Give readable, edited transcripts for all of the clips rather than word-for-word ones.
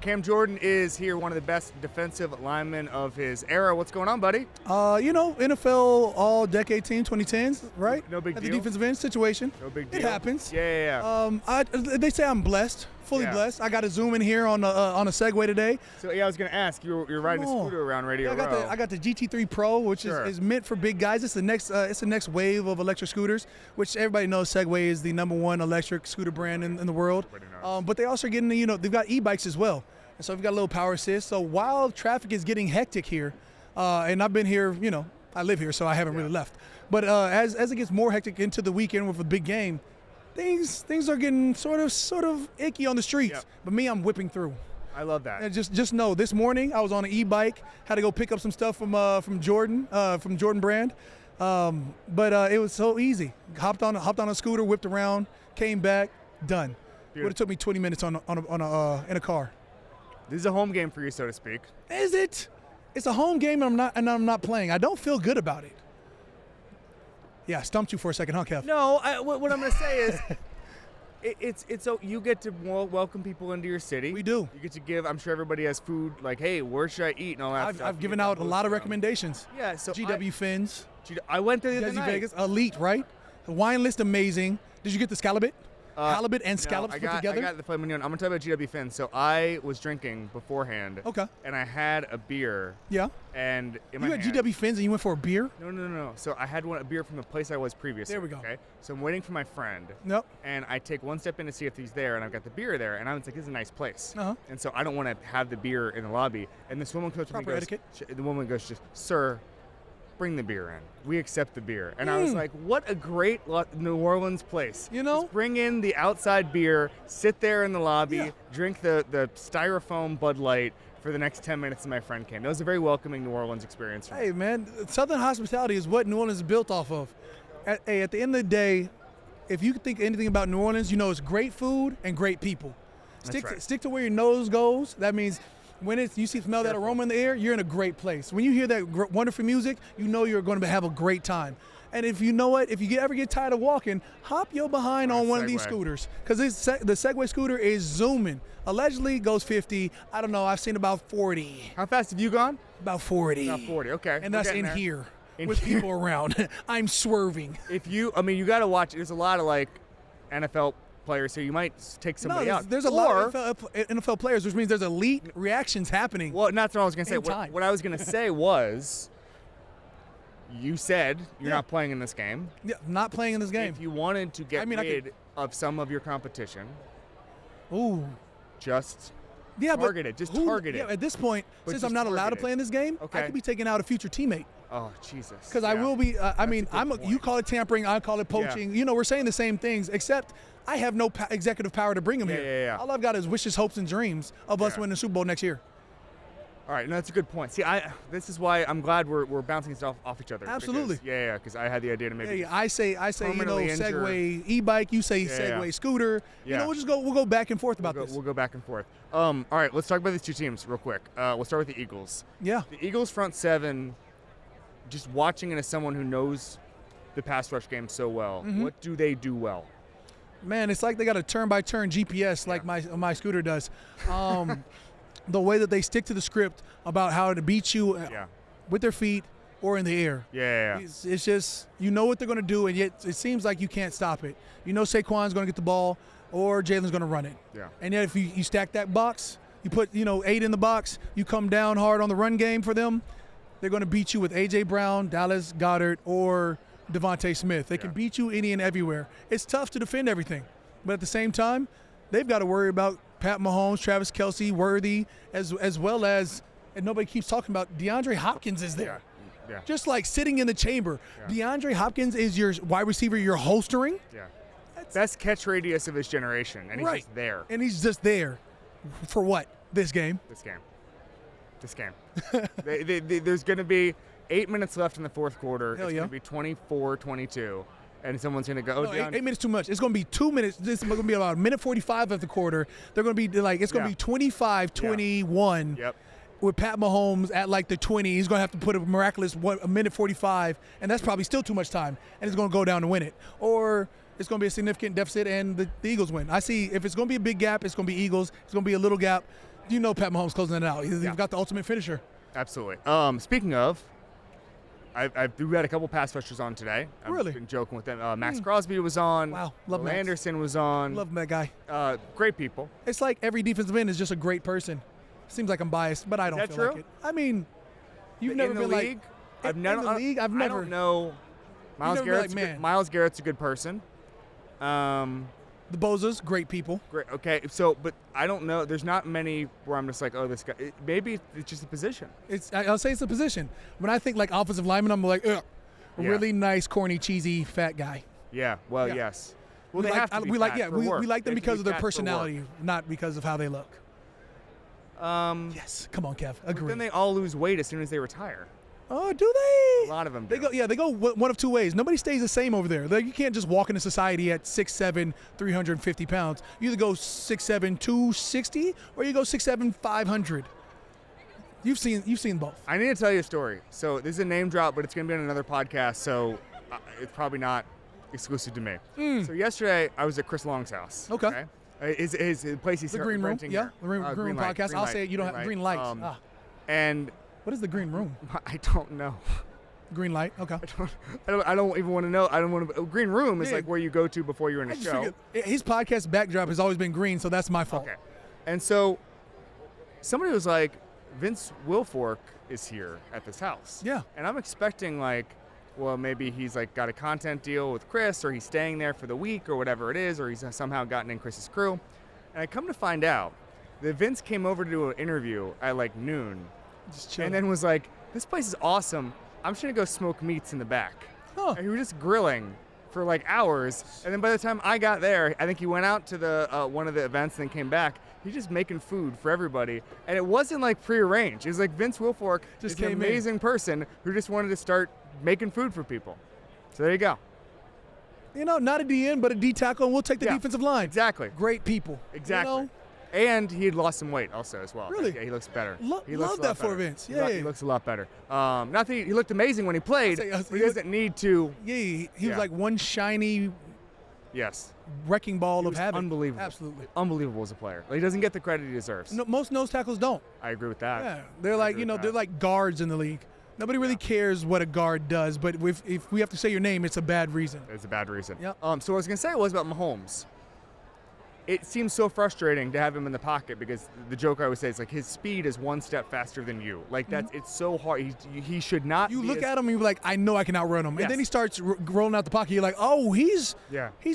Cam Jordan is here, one of the best defensive linemen of his era. What's going on, buddy? NFL all-decade team, 2010s, right? No big At deal. The defensive end situation. No big deal. It happens. Yeah. They say I'm blessed, fully blessed. I got to zoom in here on a Segway today. So I was gonna ask, you're riding a scooter around Radio Row. I got the GT3 Pro, which is meant for big guys. It's the next wave of electric scooters, which everybody knows Segway is the #1 electric scooter brand in the world. But they also are getting, they've got e-bikes as well. And so we've got a little power assist. So while traffic is getting hectic here, and I've been here, I live here, so I haven't really left. But as it gets more hectic into the weekend with a big game, things are getting sort of icky on the streets. Yep. But me, I'm whipping through. I love that. And just know, this morning I was on an e-bike, had to go pick up some stuff from Jordan brand. But it was so easy. Hopped on a scooter, whipped around, came back, done. Would have took me 20 minutes in a car. This is a home game for you, so to speak. Is it? It's a home game, and I'm not playing. I don't feel good about it. Yeah, I stumped you for a second, huh, Kev? No, what I'm going to say is, it's so you get to welcome people into your city. We do. You get to give. I'm sure everybody has food. Like, hey, where should I eat and all that stuff. I've given out a lot of recommendations. Yeah. So GW Fins. I went there the other night. Vegas, elite, right? The wine list amazing. Did you get the scalloped? Halibut and scallops put together? I got the filet mignon. I'm going to talk about GW Fins. So I was drinking beforehand. Okay. And I had a beer. Yeah. And in my You had hand, GW Fins and you went for a beer? No. So I had a beer from the place I was previously. There we go. Okay. So I'm waiting for my friend. Nope. And I take one step in to see if he's there, and I've got the beer there, and I was like, this is a nice place. Uh-huh. And so I don't want to have the beer in the lobby. And this woman comes to me and goes, etiquette. the woman goes, sir, bring the beer in. We accept the beer. And I was like, what a great New Orleans place. Just bring in the outside beer, sit there in the lobby, drink the styrofoam Bud Light for the next 10 minutes, and my friend came. It was a very welcoming New Orleans experience for me. Hey, man, Southern hospitality is what New Orleans is built off of. At the end of the day, if you think anything about New Orleans, it's great food and great people. Stick to where your nose goes. That means when you smell that aroma in the air, you're in a great place. When you hear that wonderful music, you're going to have a great time. And if you ever get tired of walking, hop your behind on one of these scooters. Because the Segway scooter is zooming. Allegedly goes 50. I don't know. I've seen about 40. How fast have you gone? About 40. About 40, okay. And that's in here with people around. I'm swerving. You got to watch. There's a lot of NFL players, so you might take somebody out. There's a lot of NFL players, which means there's elite reactions happening. Well, that's what I was going to say. What I was going to say was, you said you're not playing in this game. Yeah, not playing in this game. If you wanted to get rid of some of your competition, just target it. Just target it. Yeah, at this point, since I'm not allowed to play in this game, I could be taking out a future teammate. Oh, Jesus. Because I will be, you call it tampering, I call it poaching. Yeah. We're saying the same things, except I have no executive power to bring him here. Yeah. All I've got is wishes, hopes, and dreams of us winning the Super Bowl next year. All right, no, that's a good point. See, this is why I'm glad we're bouncing stuff off each other. Absolutely. Because I had the idea to maybe. I say, Segway e-bike. You say Segway scooter. Yeah. We'll go back and forth about this. We'll go back and forth. All right, let's talk about these two teams real quick. We'll start with the Eagles. Yeah. The Eagles front seven. Just watching it as someone who knows the pass rush game so well. Mm-hmm. What do they do well? Man, it's like they got a turn-by-turn GPS like my scooter does. The way that they stick to the script about how to beat you with their feet or in the air. Yeah. It's just, what they're going to do, and yet it seems like you can't stop it. Saquon's going to get the ball or Jalen's going to run it. Yeah. And yet if you stack that box, you put 8 in the box, you come down hard on the run game for them, they're going to beat you with A.J. Brown, Dallas Goedert, or Devontae Smith. They can beat you any and everywhere. It's tough to defend everything. But at the same time, they've got to worry about Pat Mahomes, Travis Kelce, Worthy, as well as, and nobody keeps talking about, DeAndre Hopkins is there. Yeah. Just like sitting in the chamber. Yeah. DeAndre Hopkins is your wide receiver you're holstering. Yeah. Best catch radius of his generation, and he's just there. And he's just there. For what? This game. There's going to be 8 minutes left in the fourth quarter. Hell it's going to be 24-22, and someone's going to go down. 8 minutes too much. It's going to be 2 minutes. This is going to be about a minute 45 of the quarter. They're going to be it's going to be 25-21. Yep. With Pat Mahomes at the 20, he's going to have to put a miraculous a minute 45, and that's probably still too much time, and he's going to go down to win it. Or it's going to be a significant deficit, and the Eagles win. I see if it's going to be a big gap, it's going to be Eagles. It's going to be a little gap. You know Pat Mahomes closing it out. He's got the ultimate finisher. Absolutely. Speaking of, we had a couple pass rushers on today. Really? I've been joking with them. Max Crosby was on. Wow. Love Will Max. Anderson was on. Love that guy. Great people. It's like every defensive end is just a great person. Seems like I'm biased, but I don't feel like it. I mean, you've never been league? Like in the league. I've never. I don't know. Myles Garrett's a good person. The Bozas, great people. Great. Okay. So, but I don't know. There's not many where I'm just like, oh, this guy. Maybe it's just a position. I'll say it's a position. When I think like offensive lineman, I'm like, really nice, corny, cheesy, fat guy. Yeah. Well, yes. Well, we they have to be fat for work. We like them because of their fat personality, not because of how they look. Yes. Come on, Kev. Agree. Then they all lose weight as soon as they retire. Oh, do they? A lot of them do. They go one of two ways. Nobody stays the same over there. Like, you can't just walk into society at 6'7", 350 pounds. You either go 6'7", 260, or you go 6'7", 500. You've seen both. I need to tell you a story. So this is a name drop, but it's going to be on another podcast, so it's probably not exclusive to me. So yesterday, I was at Chris Long's house. Okay. His place he's the Green Room. renting Yeah, here. the Green Room podcast. I'll say it. You don't have green lights. And what is the Green Room? I don't know. Green light. Okay. I don't even want to know. I don't want to. Green Room is like where you go to before you're in a show. His podcast backdrop has always been green, so that's my fault. Okay. And so somebody was like, Vince Wilfork is here at this house. Yeah. And I'm expecting like, well, maybe he's like got a content deal with Chris, or he's staying there for the week, or whatever it is, or he's somehow gotten in Chris's crew. And I come to find out that Vince came over to do an interview at like noon. Just chill. And then was like, this place is awesome. I'm just going to go smoke meats in the back. Huh. And he was just grilling for like hours. And then by the time I got there, I think he went out to the one of the events and then came back. He's just making food for everybody. And it wasn't like prearranged. It was like Vince Wilfork is an amazing person who just wanted to start making food for people. So there you go. You know, not a DN, but a D tackle, and we'll take the defensive line. Exactly. Great people. Exactly. You know? And he had lost some weight also as well. Really? Yeah, he looks better. Love that for Vince. Yeah. He looks a lot better. Not that he looked amazing when he played, but he doesn't need to. Yeah, he was like one shiny wrecking ball of havoc. Unbelievable. Absolutely. Unbelievable as a player. Like, he doesn't get the credit he deserves. No, most nose tackles don't. I agree with that. Yeah, they're like, they're like guards in the league. Nobody really cares what a guard does, but if we have to say your name, it's a bad reason. It's a bad reason. Yep. So what I was going to say was about Mahomes. It seems so frustrating to have him in the pocket because the joke I always say is like his speed is one step faster than you. Like it's so hard. He should not. You look at him and you're like, I know I can outrun him, and then he starts rolling out the pocket. You're like, oh, he's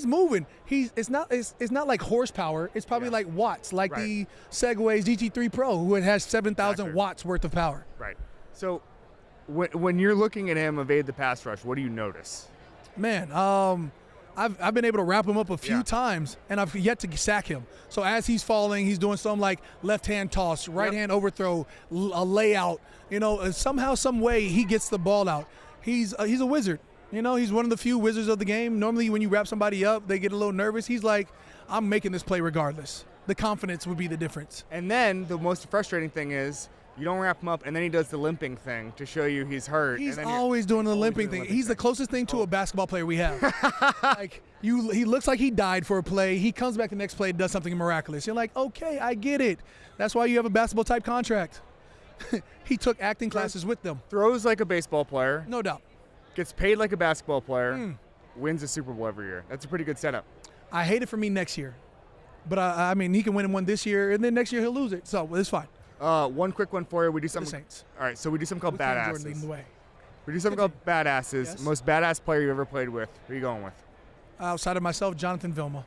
moving. It's not like horsepower. It's probably like watts, like the Segway's GT3 Pro, who has 7,000 watts worth of power. Right. So when you're looking at him evade the pass rush, what do you notice? Man, I've been able to wrap him up a few times, and I've yet to sack him. So as he's falling, he's doing some like left-hand toss, right-hand overthrow, a layout. Somehow, some way, he gets the ball out. He's a wizard. He's one of the few wizards of the game. Normally, when you wrap somebody up, they get a little nervous. He's like, I'm making this play regardless. The confidence would be the difference. And then the most frustrating thing is, you don't wrap him up, and then he does the limping thing to show you he's hurt. He's always doing the limping thing. He's the closest thing to a basketball player we have. He looks like he died for a play. He comes back the next play and does something miraculous. You're like, okay, I get it. That's why you have a basketball-type contract. He took acting classes with them. Throws like a baseball player. No doubt. Gets paid like a basketball player. Wins a Super Bowl every year. That's a pretty good setup. I hate it for me next year. But, I mean, he can win one this year, and then next year he'll lose it. So it's fine. One quick one for you. We do something. Saints. All right, so we do something called badasses. Leading the way. We do something called badasses. Yes. Most badass player you ever played with. Who are you going with? Outside of myself, Jonathan Vilma.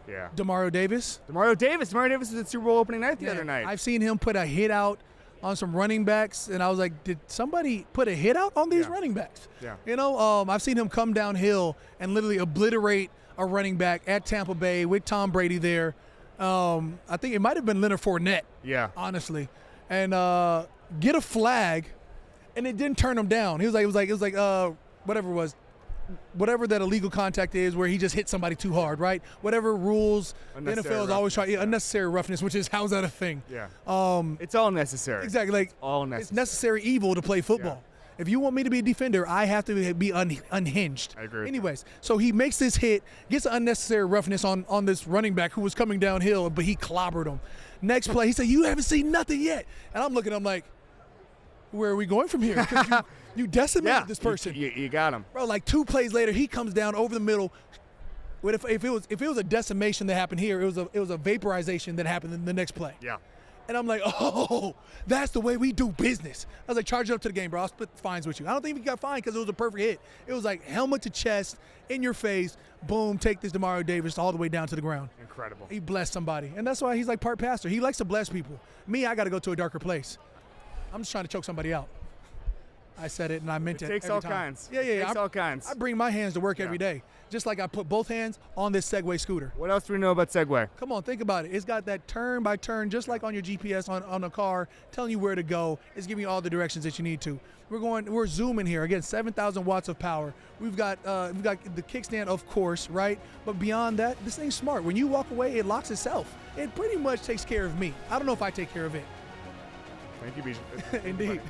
Yeah. DeMario Davis. DeMario Davis was at Super Bowl opening night the other night. I've seen him put a hit out on some running backs, and I was like, did somebody put a hit out on these running backs? Yeah. I've seen him come downhill and literally obliterate a running back at Tampa Bay with Tom Brady there. I think it might have been Leonard Fournette. Yeah. Honestly. And get a flag, and it didn't turn him down. It was like whatever it was, whatever that illegal contact is, where he just hit somebody too hard, right? Whatever rules, the NFL is always trying unnecessary roughness, which is how's that a thing? Yeah. It's all necessary. Exactly, like all necessary. It's necessary evil to play football. Yeah. If you want me to be a defender, I have to be unhinged. I agree. Anyways, so he makes this hit, gets unnecessary roughness on this running back who was coming downhill, but he clobbered him. Next play, he said, you haven't seen nothing yet. And I'm looking, I'm like, where are we going from here? 'Cause you decimated this person. You got him. Bro, like 2 plays later, he comes down over the middle. If it was a decimation that happened here, it was a vaporization that happened in the next play. Yeah. And I'm like, oh, that's the way we do business. I was like, charge it up to the game, bro. I'll split the fines with you. I don't think he got fined because it was a perfect hit. It was like helmet to chest, in your face, boom, take this DeMario Davis all the way down to the ground. Incredible. He blessed somebody. And that's why he's like part pastor. He likes to bless people. Me, I got to go to a darker place. I'm just trying to choke somebody out. I said it and I meant it. It takes every all time. kinds. Yeah. It takes all kinds. I bring my hands to work every day, just like I put both hands on this Segway scooter. What else do we know about Segway? Come on, think about it. It's got that turn by turn, just like on your GPS on a car, telling you where to go. It's giving you all the directions that you need to. We're zooming here. Again, 7,000 watts of power. We've got the kickstand, of course, right? But beyond that, this thing's smart. When you walk away, it locks itself. It pretty much takes care of me. I don't know if I take care of it. Thank you, Bijan. Indeed.